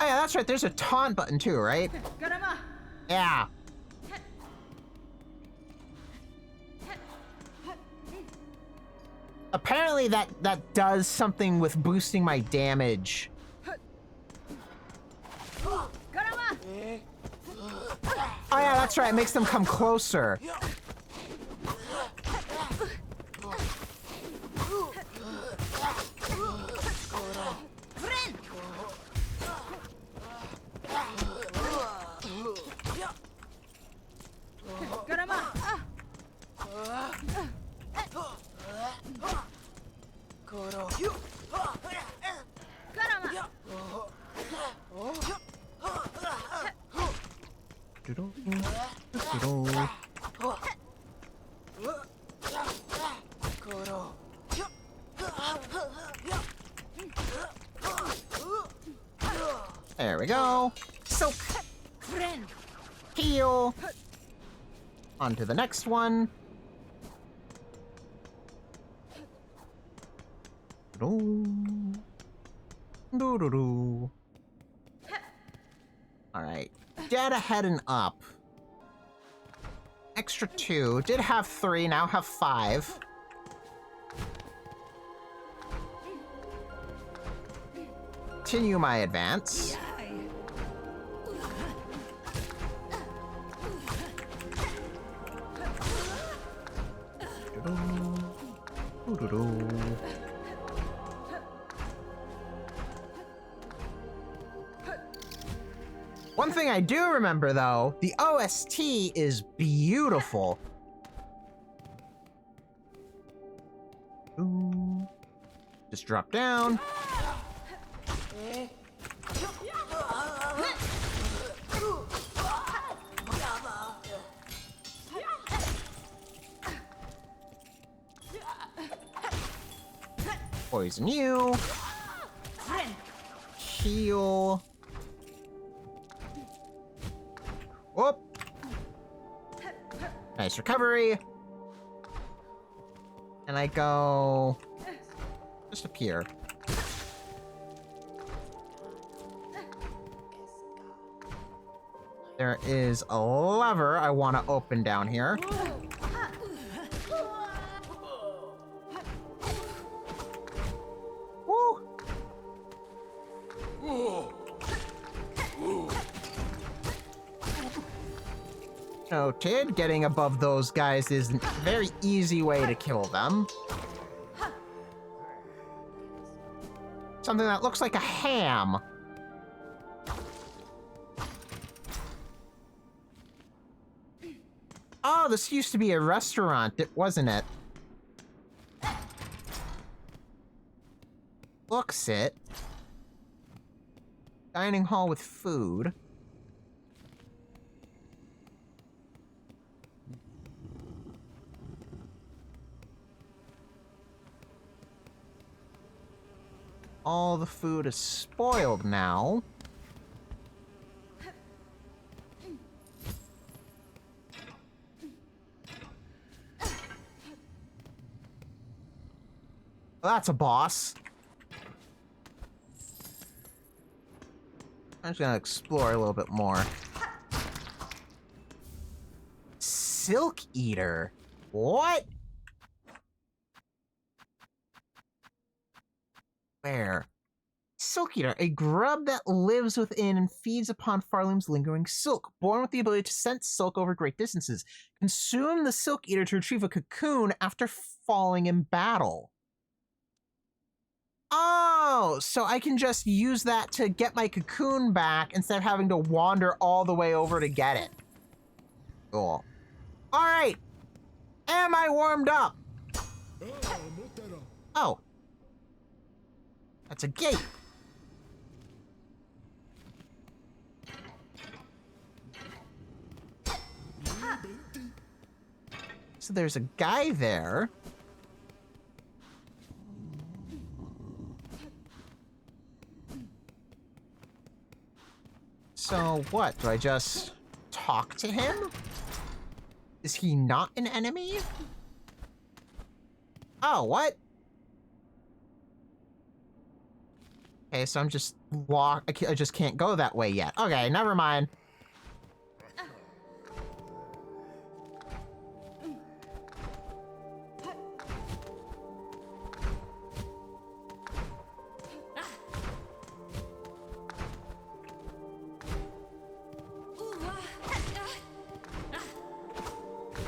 Oh yeah, that's right. There's a taunt button too, right? Yeah. Apparently that does something with boosting my damage. Oh yeah, that's right. It makes them come closer. There we go. Silk. Heal. On to the next one. Alright. Dead ahead and up. Extra 2. Did have 3, now have 5. Continue my advance. One thing I do remember, though, the OST is beautiful. Ooh. Just drop down. Poison you. Heal. Whoop. Nice recovery. And I go just up here. There is a lever I want to open down here. Woo! Noted. Getting above those guys is a very easy way to kill them. Something that looks like a ham. Oh, this used to be a restaurant, wasn't it? Looks it. Dining hall with food. All the food is spoiled now. Well, that's a boss. I'm just gonna explore a little bit more. Silk Eater. What? Where? Silk Eater, a grub that lives within and feeds upon Farloom's lingering silk. Born with the ability to sense silk over great distances. Consume the Silk Eater to retrieve a cocoon after falling in battle. Oh, so I can just use that to get my cocoon back instead of having to wander all the way over to get it. Cool. All right. Am I warmed up? Oh. That's a gate. So there's a guy there. So what? Do I just talk to him? Is he not an enemy? Oh, what? Okay, so I'm just walk. I just can't go that way yet. Okay, never mind.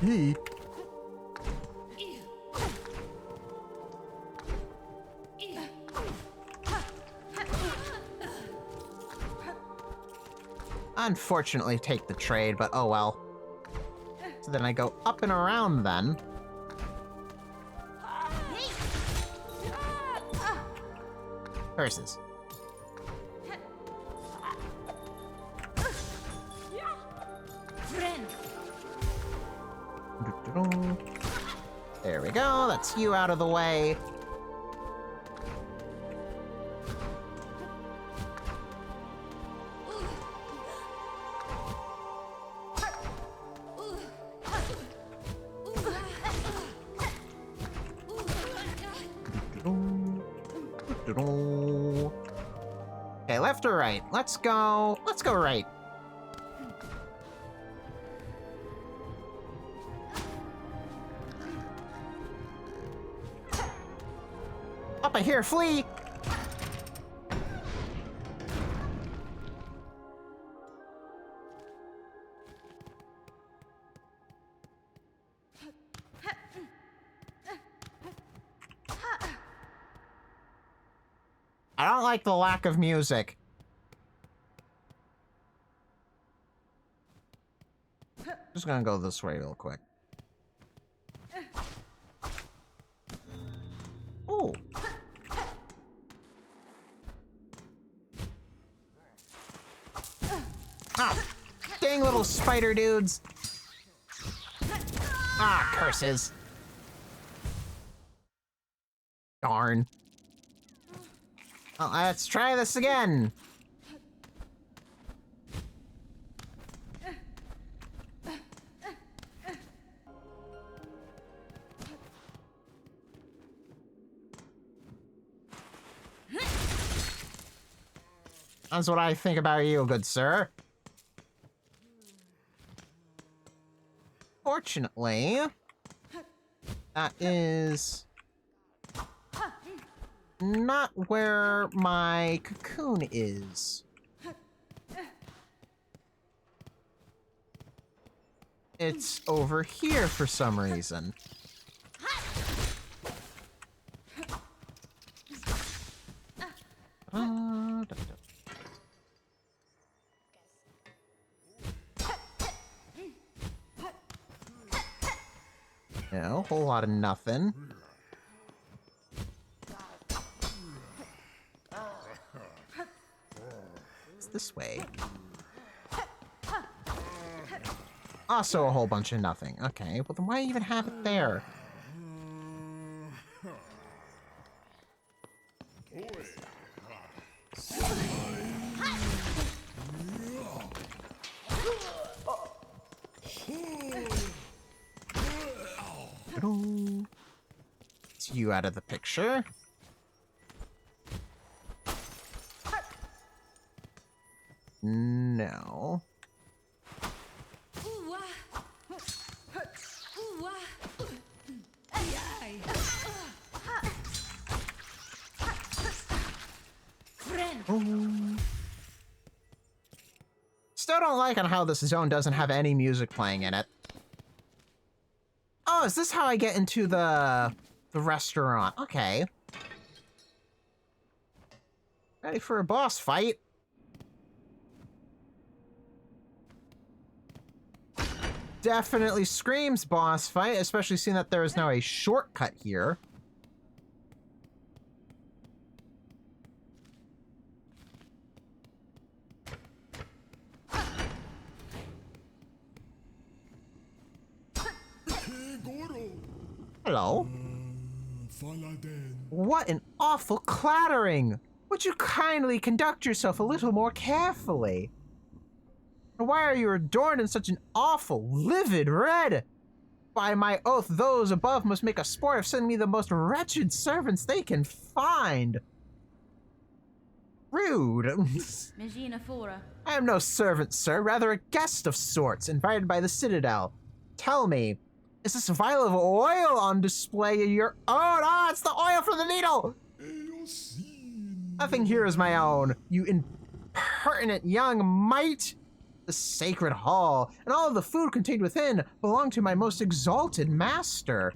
Yeet. Unfortunately, take the trade, but oh well. So then I go up and around then. Curses. There we go, that's you out of the way. Okay, left or right? Let's go right. Up I hear, flee! I don't like the lack of music. Just gonna go this way real quick. Ooh. Ah! Dang little spider dudes! Ah, curses. Darn. Well, let's try this again. That's what I think about you, good sir. Fortunately, that is not where my cocoon is. It's over here for some reason. No, whole lot of nothing. It's this way. Also a whole bunch of nothing. Okay, well then why even have it there? It's you out of the picture. No. Still don't like on how this zone doesn't have any music playing in it. Oh, is this how I get into the restaurant? Okay. Ready for a boss fight? Definitely screams boss fight, especially seeing that there is now a shortcut here. Hello? What an awful clattering! Would you kindly conduct yourself a little more carefully? Why are you adorned in such an awful, livid red? By my oath, those above must make a sport of sending me the most wretched servants they can find. Rude. Magina Fora. I am no servant, sir, rather a guest of sorts, invited by the Citadel. Tell me, is this vial of oil on display in your— Oh, no, it's the oil from the needle! Nothing here is my own, you impertinent young mite! The sacred hall, and all of the food contained within, belong to my most exalted master.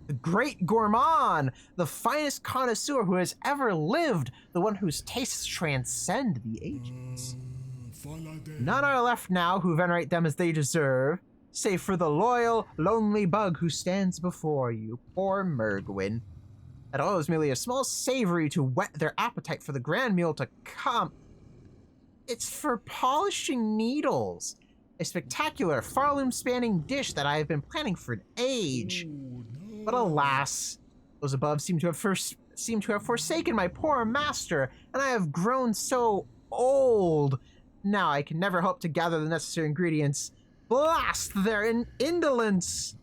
The great gourmand, the finest connoisseur who has ever lived, the one whose tastes transcend the ages. None are left now who venerate them as they deserve, save for the loyal, lonely bug who stands before you, poor Mergwyn. That oil is merely a small savory to whet their appetite for the grand meal to come. It's for polishing needles. A spectacular, far-loom-spanning dish that I have been planning for an age. But alas, those above seem to have forsaken my poor master, and I have grown so old. Now I can never hope to gather the necessary ingredients. Blast their indolence!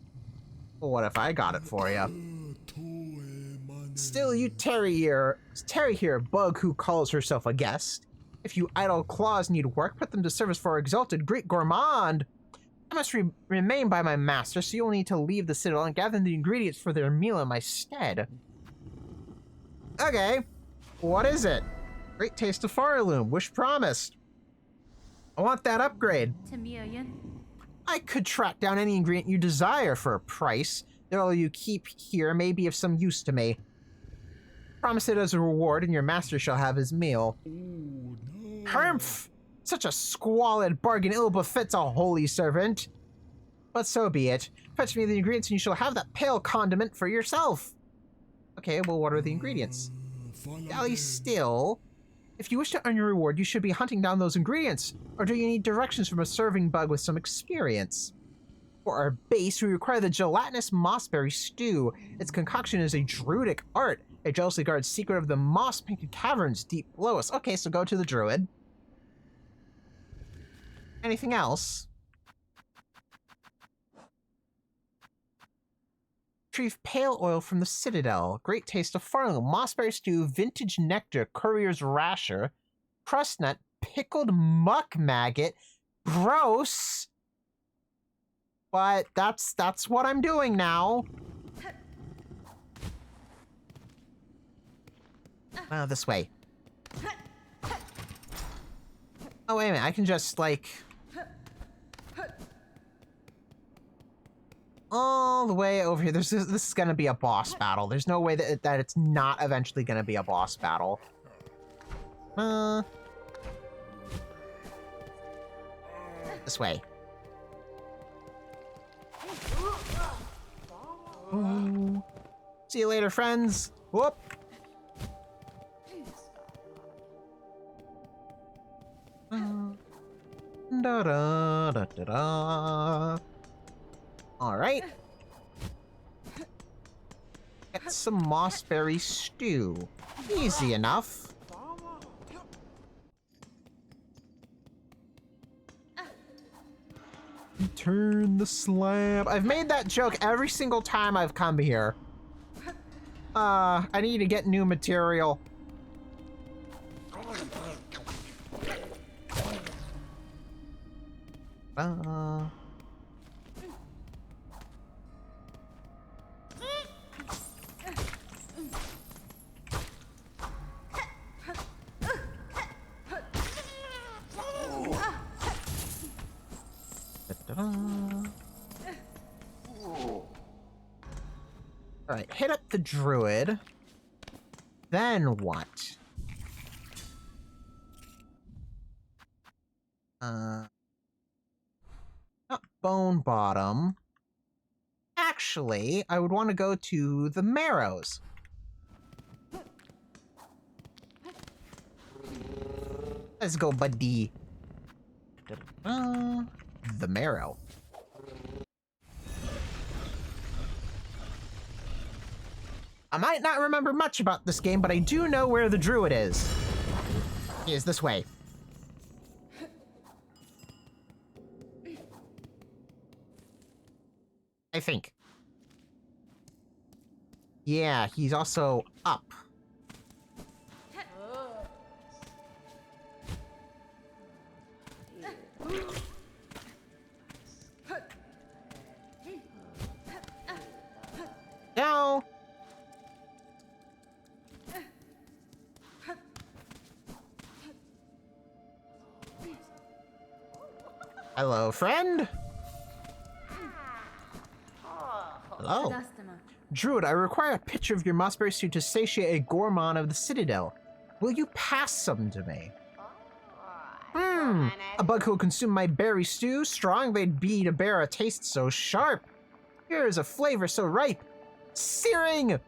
Well, what if I got it for you? Still, you tarry here, bug who calls herself a guest. If you idle claws need work, put them to service for our exalted great gourmand. I must remain by my master, so you'll need to leave the citadel and gather the ingredients for their meal in my stead. Okay, what is it? Great taste of Farloom, wish promised. I want that upgrade. I could track down any ingredient you desire for a price. The all you keep here may be of some use to me. Promise it as a reward, and your master shall have his meal. Humph! Such a squalid bargain ill befits a holy servant. But so be it. Fetch me the ingredients and you shall have that pale condiment for yourself. Okay, well, what are the ingredients? Dally still. If you wish to earn your reward, you should be hunting down those ingredients. Or do you need directions from a serving bug with some experience? For our base, we require the gelatinous mossberry stew. Its concoction is a druidic art. It jealously guards secret of the moss-painted caverns deep below us. Okay, so go to the druid. Anything else? Retrieve pale oil from the Citadel. Great taste of Farloom. Mossberry stew, vintage nectar, courier's rasher, crust nut, pickled muck maggot. Gross! But that's what I'm doing now. This way. Oh, wait a minute. I can just, like... all the way over here. This is gonna be a boss battle. There's no way that it's not eventually gonna be a boss battle. This way. Ooh. See you later, friends. Whoop. Da da da da da. All right. Get some mossberry stew. Easy enough. Turn the slab. I've made that joke every single time I've come here. I need to get new material. Alright, hit up the druid. Then what? Not Bone Bottom. Actually, I would want to go to the Marrows. Let's go, buddy. The Marrow. I might not remember much about this game, but I do know where the druid is. He is this way. I think. Yeah, he's also up. Hello, friend. Hello. Customer. Druid, I require a picture of your mossberry stew to satiate a gourmand of the Citadel. Will you pass some to me? A bug who will consume my berry stew, strong they'd be to bear a taste so sharp. Here is a flavor so ripe, searing,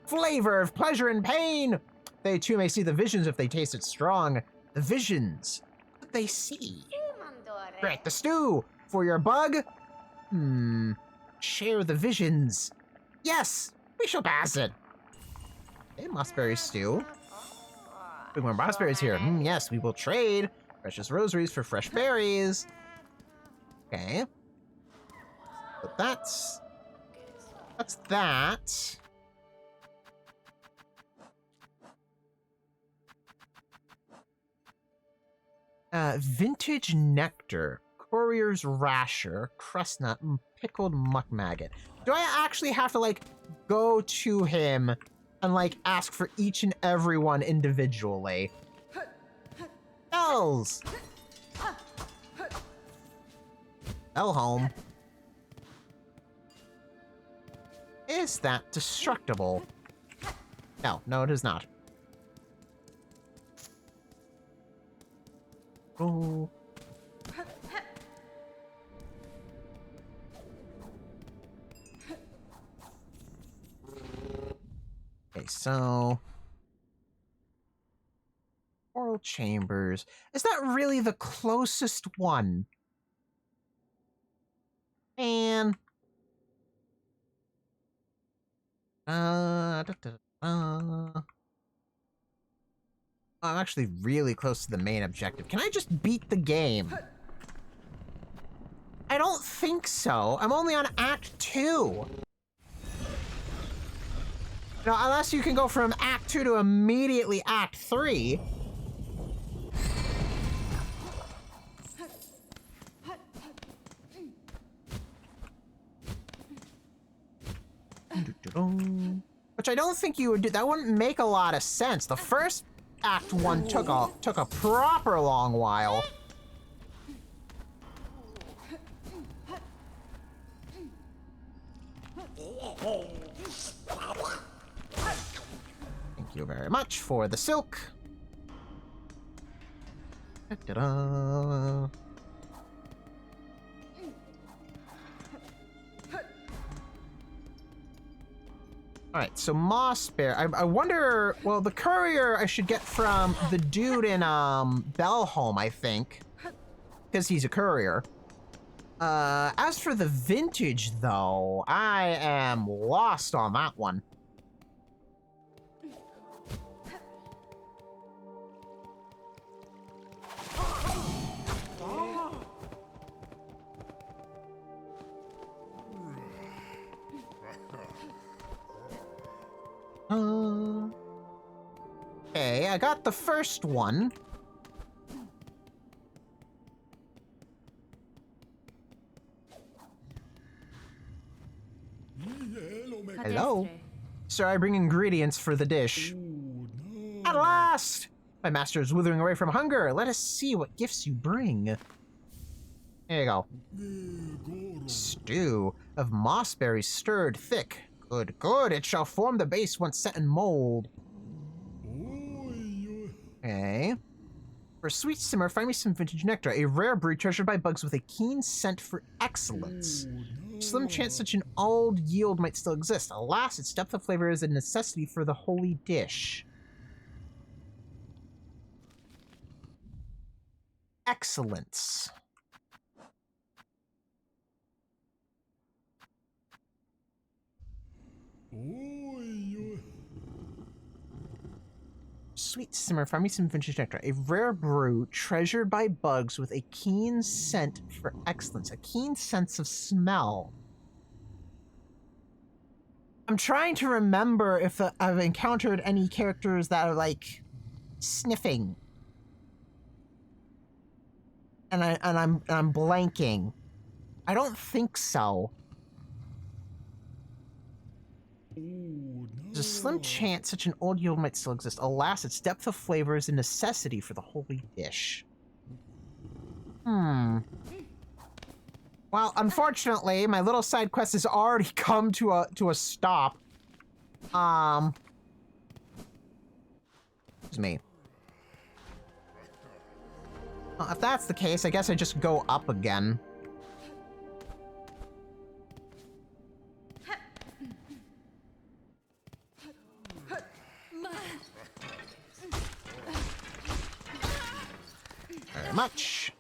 flavor of pleasure and pain. They too may see the visions if they taste it strong. The visions, what they see. Great, the stew for your bug. Share the visions. Yes, we shall pass it. Hey, mossberry stew. Bring more mossberries here. Yes, we will trade. Precious rosaries for fresh berries. Okay. But that's that. Vintage nectar, courier's rasher, crustnut, and pickled muck maggot. Do I actually have to like go to him and like ask for each and every one individually? Bells. Bell home. Is that destructible? No, it is not. Oh. Okay, so oral chambers. Is that really the closest one? And I'm actually really close to the main objective. Can I just beat the game? I don't think so. I'm only on Act 2. No, unless you can go from Act 2 to immediately Act 3. Which I don't think you would do. That wouldn't make a lot of sense. The first Act 1 took a proper long while. Thank you very much for the silk. Da-da-da. Alright, so Mossbear. I wonder... Well, the courier I should get from the dude in Bellholm, I think. Because he's a courier. As for the vintage, though, I am lost on that one. Okay, I got the first one. Hello? Sir, I bring ingredients for the dish. At last! My master is withering away from hunger. Let us see what gifts you bring. There you go. Stew of mossberries stirred thick. Good, good. It shall form the base once set in mold. Okay. For sweet simmer, find me some vintage nectar, a rare breed treasured by bugs with a keen scent for excellence. Slim chance such an old yield might still exist. Alas, its depth of flavor is a necessity for the holy dish. Excellence. Sweet simmer, find me some vintage nectar. A rare brew treasured by bugs with a keen scent for excellence. A keen sense of smell. I'm trying to remember if I've encountered any characters that are like sniffing. And I'm blanking. I don't think so. There's a slim chance such an old yield might still exist. Alas, its depth of flavor is a necessity for the holy dish. Well, unfortunately, my little side quest has already come to a stop. Excuse me. Well, if that's the case, I guess I just go up again. Very much.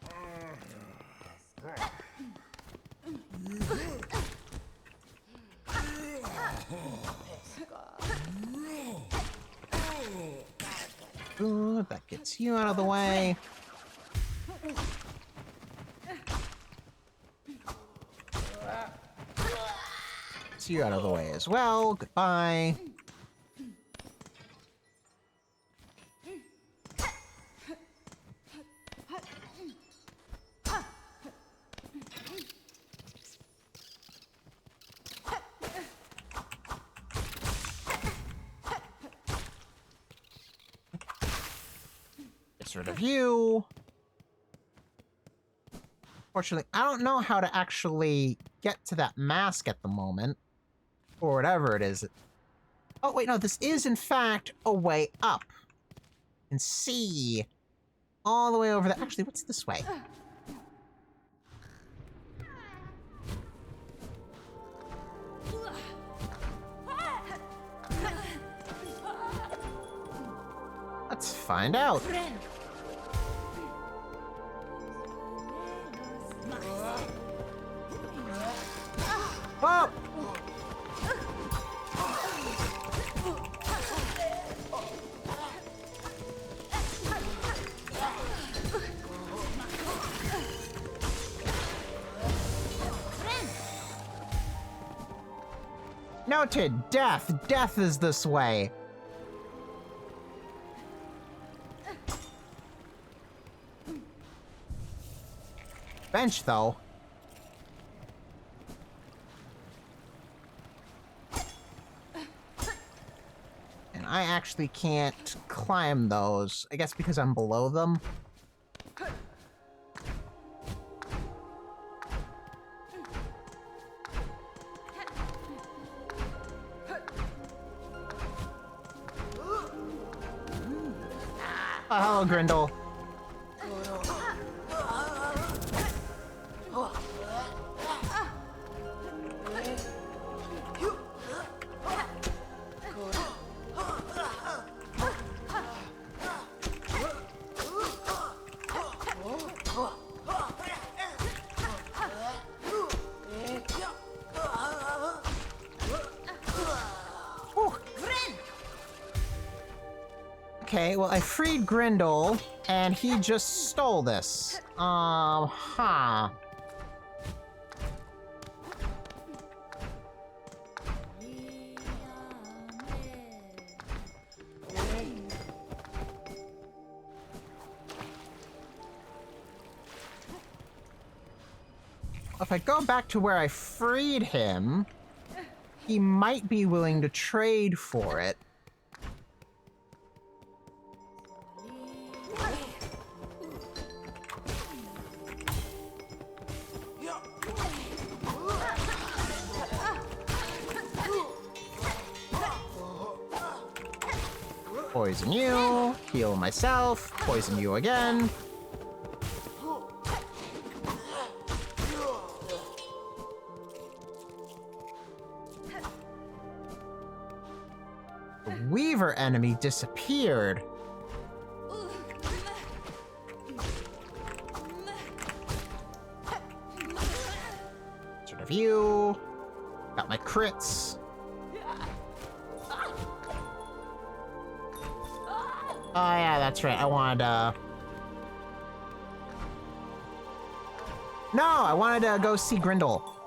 Ooh, that gets you out of the way. Gets you out of the way as well. Goodbye. Gets rid of you. Fortunately, I don't know how to actually get to that mask at the moment. Or whatever it is. Oh, wait, no, this is, in fact, a way up. You can see all the way over there. Actually, what's this way? Let's find out. Whoa! Noted. Death. Death is this way. Bench, though. And I actually can't climb those. I guess because I'm below them. Oh, hello, Grindel. Okay, well, I freed Grindel, and he just stole this. Huh. If I go back to where I freed him, he might be willing to trade for it. Poison you, heal myself, poison you again. The Weaver enemy disappeared. Sort of you. Got my crits. Oh yeah, that's right. I wanted No, I wanted to go see Grindel.